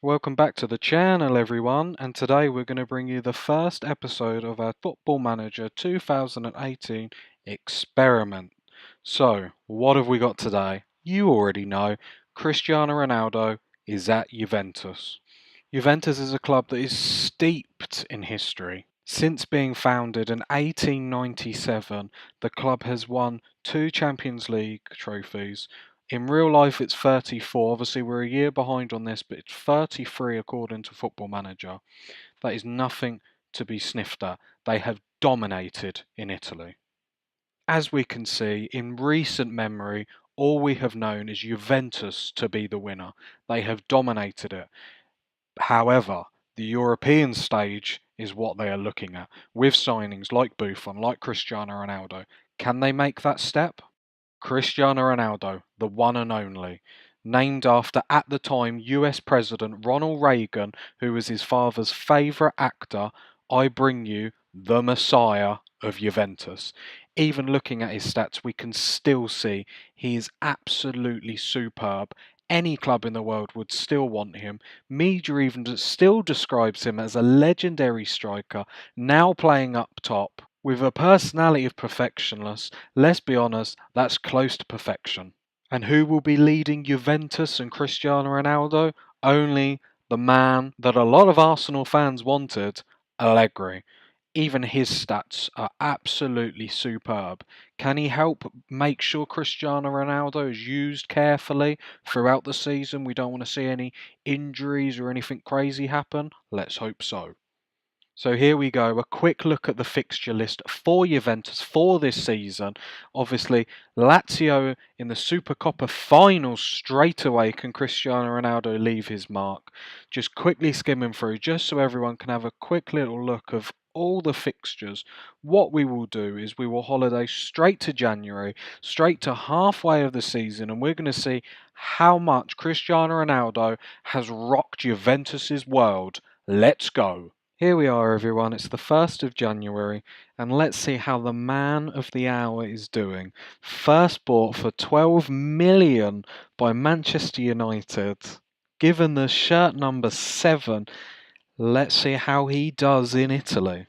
Welcome back to the channel, everyone, and today we're going to bring you the first episode of our Football Manager 2018 experiment. So, what have we got today? You already know, Cristiano Ronaldo is at Juventus. Juventus is a club that is steeped in history. Since being founded in 1897, the club has won 2 Champions League trophies. In real life, it's 34. Obviously, we're a year behind on this, but it's 33 according to Football Manager. That is nothing to be sniffed at. They have dominated in Italy. As we can see, in recent memory, all we have known is Juventus to be the winner. They have dominated it. However, the European stage is what they are looking at. With signings like Buffon, like Cristiano Ronaldo, can they make that step? Cristiano Ronaldo, the one and only, named after, at the time, US President Ronald Reagan, who was his father's favourite actor. I bring you the Messiah of Juventus. Even looking at his stats, we can still see he is absolutely superb. Any club in the world would still want him. Media even still describes him as a legendary striker, now playing up top. With a personality of perfectionless, let's be honest, that's close to perfection. And who will be leading Juventus and Cristiano Ronaldo? Only the man that a lot of Arsenal fans wanted, Allegri. Even his stats are absolutely superb. Can he help make sure Cristiano Ronaldo is used carefully throughout the season? We don't want to see any injuries or anything crazy happen. Let's hope so. So here we go, a quick look at the fixture list for Juventus for this season. Obviously, Lazio in the Supercoppa final straight away. Can Cristiano Ronaldo leave his mark? Just quickly skimming through, just so everyone can have a quick little look of all the fixtures. What we will do is we will holiday straight to January, straight to halfway of the season, and we're going to see how much Cristiano Ronaldo has rocked Juventus's world. Let's go. Here we are, everyone. It's the 1st of January, and let's see how the man of the hour is doing. First bought for 12 million by Manchester United. Given the shirt number 7, let's see how he does in Italy.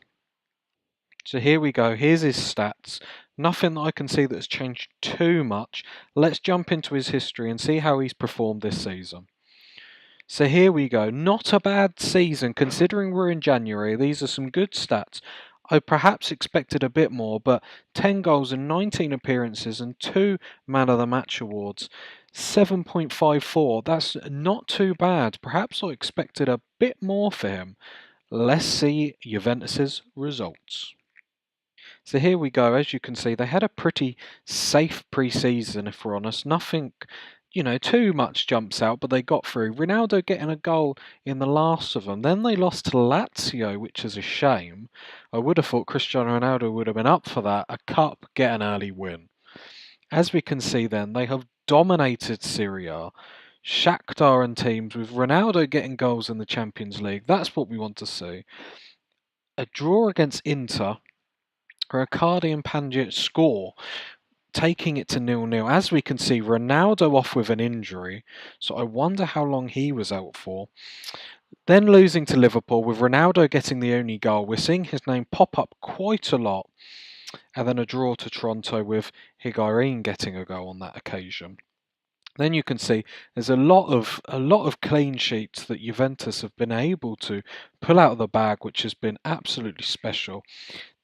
So here we go. Here's his stats. Nothing that I can see that's changed too much. Let's jump into his history and see how he's performed this season. So here we go. Not a bad season considering we're in January. These are some good stats. I perhaps expected a bit more, but 10 goals in 19 appearances and 2 Man of the Match awards. 7.54. That's not too bad. Perhaps I expected a bit more for him. Let's see Juventus's results. So here we go. As you can see, they had a pretty safe pre-season, if we're honest. Nothing, too much jumps out, but they got through. Ronaldo getting a goal in the last of them. Then they lost to Lazio, which is a shame. I would have thought Cristiano Ronaldo would have been up for that. A cup, get an early win. As we can see then, they have dominated Serie A. Shakhtar and teams with Ronaldo getting goals in the Champions League. That's what we want to see. A draw against Inter. Riccardi and Panjic score, taking it to 0-0. As we can see, Ronaldo off with an injury, so I wonder how long he was out for. Then losing to Liverpool, with Ronaldo getting the only goal. We're seeing his name pop up quite a lot. And then a draw to Toronto with Higuain getting a goal on that occasion. Then you can see there's a lot of clean sheets that Juventus have been able to pull out of the bag, which has been absolutely special.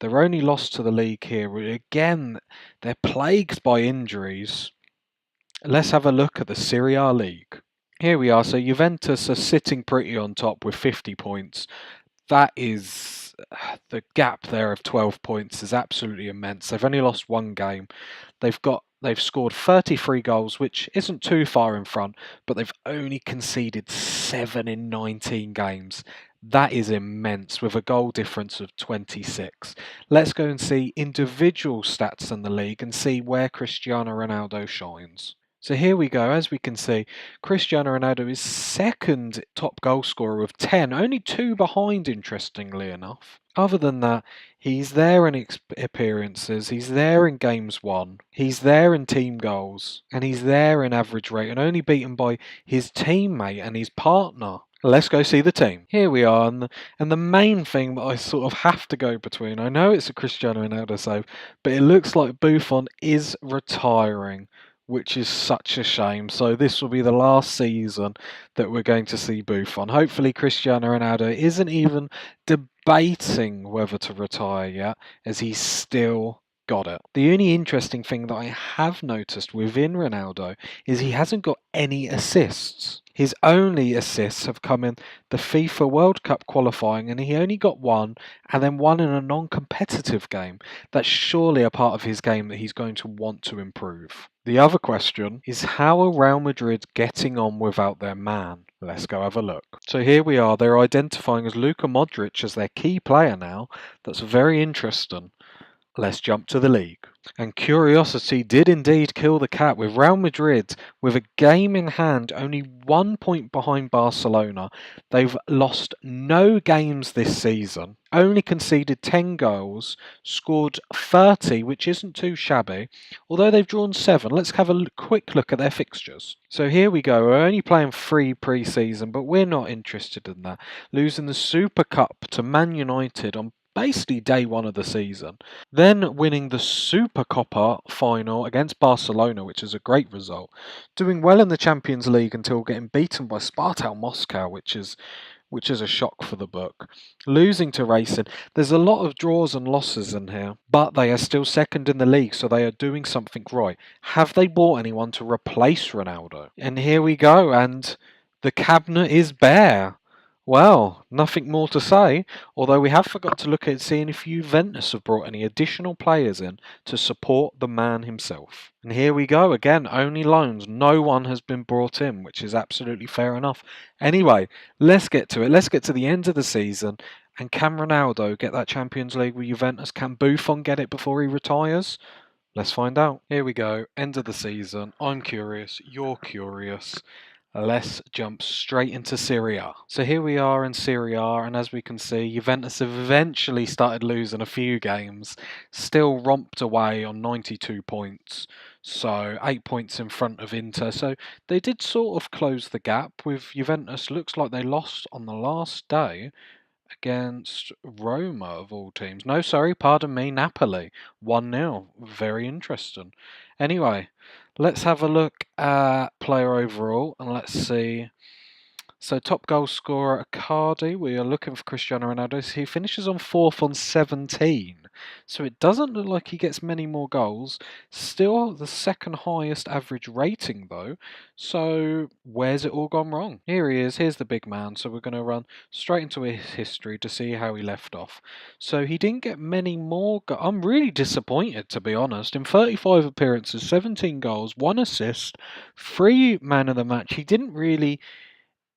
Their only loss to the league here, again, they're plagued by injuries. Let's have a look at the Serie A league. Here we are. So Juventus are sitting pretty on top with 50 points. That is, the gap there of 12 points is absolutely immense. They've only lost one game. They've scored 33 goals, which isn't too far in front, but they've only conceded 7 in 19 games. That is immense, with a goal difference of 26. Let's go and see individual stats in the league and see where Cristiano Ronaldo shines. So here we go. As we can see, Cristiano Ronaldo is second top goal scorer with 10, only 2 behind, interestingly enough. Other than that, he's there in appearances, he's there in games won, he's there in team goals, and he's there in average rate, and only beaten by his teammate and his partner. Let's go see the team. Here we are, and the main thing that I sort of have to go between, I know it's a Cristiano Ronaldo save, but it looks like Buffon is retiring, which is such a shame. So this will be the last season that we're going to see Buffon. Hopefully Cristiano Ronaldo isn't even debating whether to retire yet, as he's still got it. The only interesting thing that I have noticed within Ronaldo is he hasn't got any assists. His only assists have come in the FIFA World Cup qualifying, and he only got one, and then one in a non competitive game. That's surely a part of his game that he's going to want to improve. The other question is, how are Real Madrid getting on without their man? Let's go have a look. So here we are, they're identifying as Luka Modric as their key player now. That's very interesting. Let's jump to the league. And curiosity did indeed kill the cat, with Real Madrid, with a game in hand, only 1 point behind Barcelona. They've lost no games this season, only conceded 10 goals, scored 30, which isn't too shabby, although they've drawn 7. Let's have a quick look at their fixtures. So here we go, we're only playing 3 pre-season, but we're not interested in that. Losing the Super Cup to Man United on basically day 1 of the season. Then winning the Super Copa final against Barcelona, which is a great result. Doing well in the Champions League until getting beaten by Spartak Moscow, which is a shock for the book. Losing to Racing. There's a lot of draws and losses in here, but they are still second in the league, so they are doing something right. Have they bought anyone to replace Ronaldo? And here we go, and the cabinet is bare. Well, nothing more to say, although we have forgot to look at seeing if Juventus have brought any additional players in to support the man himself. And here we go again, only loans. No one has been brought in, which is absolutely fair enough. Anyway, let's get to it. Let's get to the end of the season. And can Ronaldo get that Champions League with Juventus? Can Buffon get it before he retires? Let's find out. Here we go, end of the season. I'm curious, you're curious. Let's jump straight into Serie A. So here we are in Serie A, and as we can see, Juventus eventually started losing a few games, still romped away on 92 points, so 8 points in front of Inter. So they did sort of close the gap with Juventus. Looks like they lost on the last day against Roma of all teams. No, sorry, pardon me, Napoli. 1-0. Very interesting. Anyway, let's have a look at player overall and let's see. So top goal scorer Icardi, we are looking for Cristiano Ronaldo. He finishes on 4th on 17. So it doesn't look like he gets many more goals. Still the second highest average rating though. So where's it all gone wrong? Here he is, here's the big man. So we're going to run straight into his history to see how he left off. So he didn't get many more I'm really disappointed, to be honest. In 35 appearances, 17 goals, 1 assist, 3 man of the match. He didn't really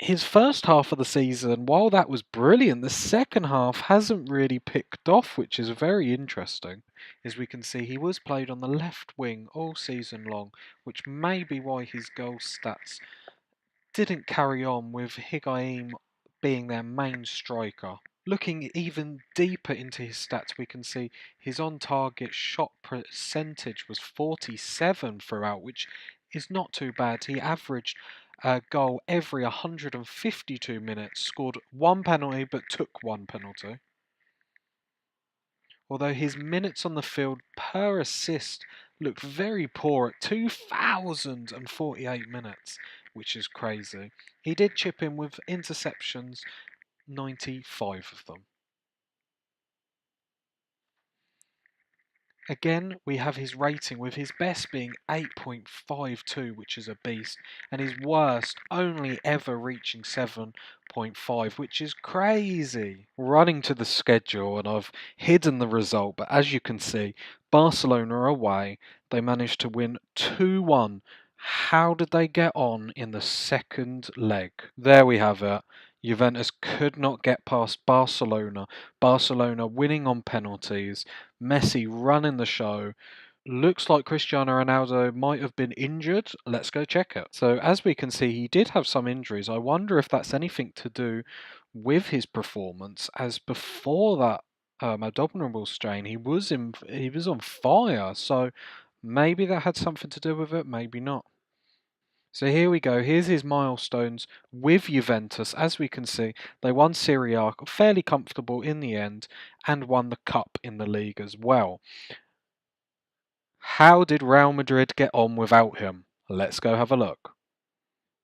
his first half of the season, while that was brilliant, the second half hasn't really picked off, which is very interesting. As we can see, he was played on the left wing all season long, which may be why his goal stats didn't carry on with Higuain being their main striker. Looking even deeper into his stats, we can see his on-target shot percentage was 47 throughout, which is not too bad. He averaged a goal every 152 minutes, scored 1 penalty but took 1 penalty. Although his minutes on the field per assist looked very poor at 2,048 minutes, which is crazy. He did chip in with interceptions, 95 of them. Again, we have his rating, with his best being 8.52, which is a beast, and his worst only ever reaching 7.5, which is crazy. Running to the schedule, and I've hidden the result, but as you can see, Barcelona away, they managed to win 2-1. How did they get on in the second leg? There we have it. Juventus could not get past Barcelona. Barcelona winning on penalties. Messi running the show. Looks like Cristiano Ronaldo might have been injured. Let's go check it. So as we can see, he did have some injuries. I wonder if that's anything to do with his performance, as before that abdominal strain, he was on fire. So maybe that had something to do with it, maybe not. So here we go. Here's his milestones with Juventus. As we can see, they won Serie A fairly comfortable in the end and won the cup in the league as well. How did Real Madrid get on without him? Let's go have a look.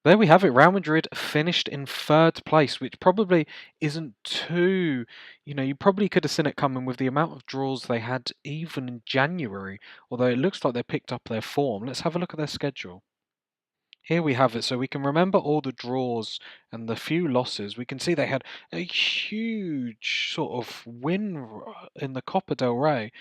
There we have it. Real Madrid finished in third place, which probably isn't too, you probably could have seen it coming with the amount of draws they had even in January, although it looks like they picked up their form. Let's have a look at their schedule. Here we have it. So we can remember all the draws and the few losses. We can see they had a huge sort of win in the Copa del Rey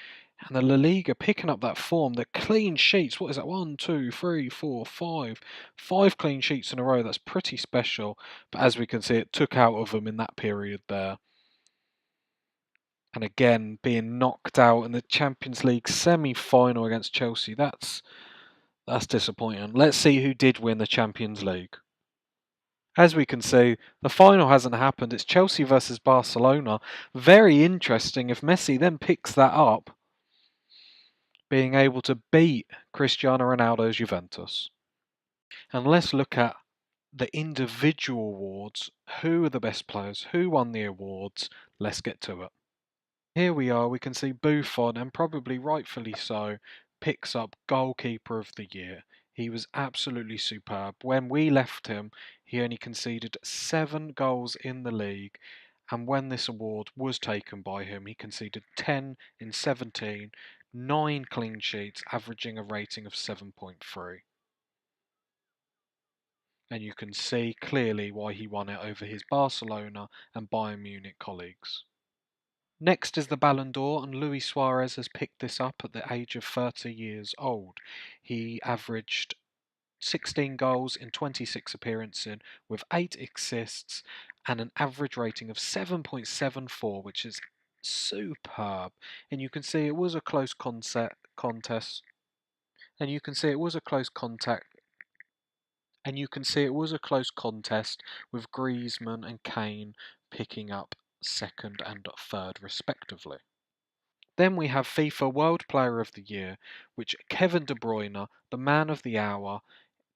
and the La Liga picking up that form. The clean sheets. What is that? 1, 2, 3, 4, 5. 5 clean sheets in a row. That's pretty special. But as we can see, it took out of them in that period there. And again, being knocked out in the Champions League semi-final against Chelsea. That's disappointing. Let's see who did win the Champions League. As we can see, the final hasn't happened. It's Chelsea versus Barcelona. Very interesting if Messi then picks that up, being able to beat Cristiano Ronaldo's Juventus. And let's look at the individual awards. Who are the best players? Who won the awards? Let's get to it. Here we are, we can see Buffon, and probably rightfully so, picks up Goalkeeper of the Year. He was absolutely superb. When we left him, he only conceded 7 goals in the league, and when this award was taken by him, he conceded 10 in 17, 9 clean sheets, averaging a rating of 7.3. And you can see clearly why he won it over his Barcelona and Bayern Munich colleagues. Next is the Ballon d'Or, and Luis Suarez has picked this up at the age of 30 years old. He averaged 16 goals in 26 appearances with 8 assists and an average rating of 7.74, which is superb. And you can see it was a close contest. And you can see it was a close contact. And you can see it was a close contest with Griezmann and Kane picking up second and third respectively. Then we have FIFA World Player of the Year, which Kevin De Bruyne, the man of the hour,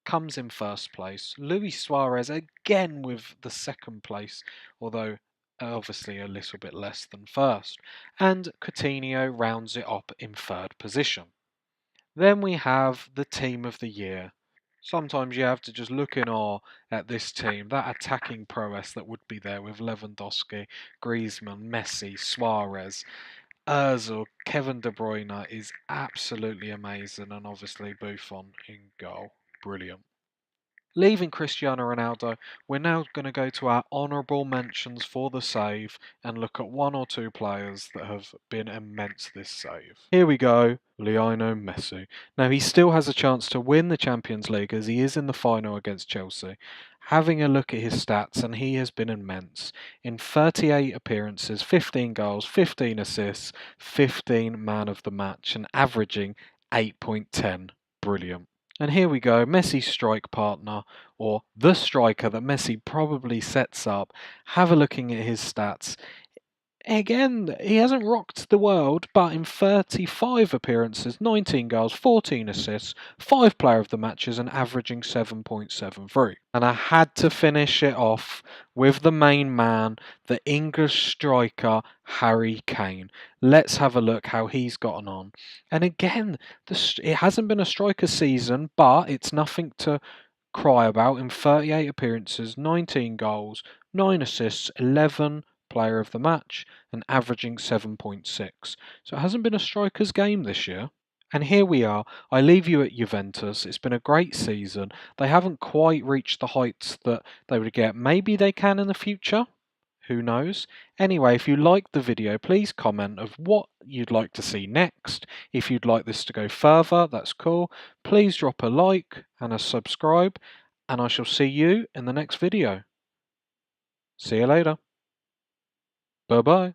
comes in first place. Luis Suarez again with the second place, although obviously a little bit less than first. And Coutinho rounds it up in third position. Then we have the Team of the Year. Sometimes you have to just look in awe at this team, that attacking prowess that would be there with Lewandowski, Griezmann, Messi, Suarez. Ozil, Kevin De Bruyne is absolutely amazing, and obviously Buffon in goal. Brilliant. Leaving Cristiano Ronaldo, we're now going to go to our honourable mentions for the save and look at 1 or 2 players that have been immense this save. Here we go, Lionel Messi. Now he still has a chance to win the Champions League as he is in the final against Chelsea. Having a look at his stats, and he has been immense. In 38 appearances, 15 goals, 15 assists, 15 man of the match, and averaging 8.10. Brilliant. And here we go, Messi's strike partner, or the striker that Messi probably sets up. Have a looking at his stats. Again, he hasn't rocked the world, but in 35 appearances, 19 goals, 14 assists, 5 player of the matches, and averaging 7.73. And I had to finish it off with the main man, the English striker, Harry Kane. Let's have a look how he's gotten on. And again, it hasn't been a striker season, but it's nothing to cry about. In 38 appearances, 19 goals, 9 assists, 11 player of the match, and averaging 7.6. So it hasn't been a striker's game this year. And here we are. I leave you at Juventus. It's been a great season. They haven't quite reached the heights that they would get. Maybe they can in the future. Who knows? Anyway, if you liked the video, please comment of what you'd like to see next. If you'd like this to go further, that's cool. Please drop a like and a subscribe, and I shall see you in the next video. See you later. Bye bye.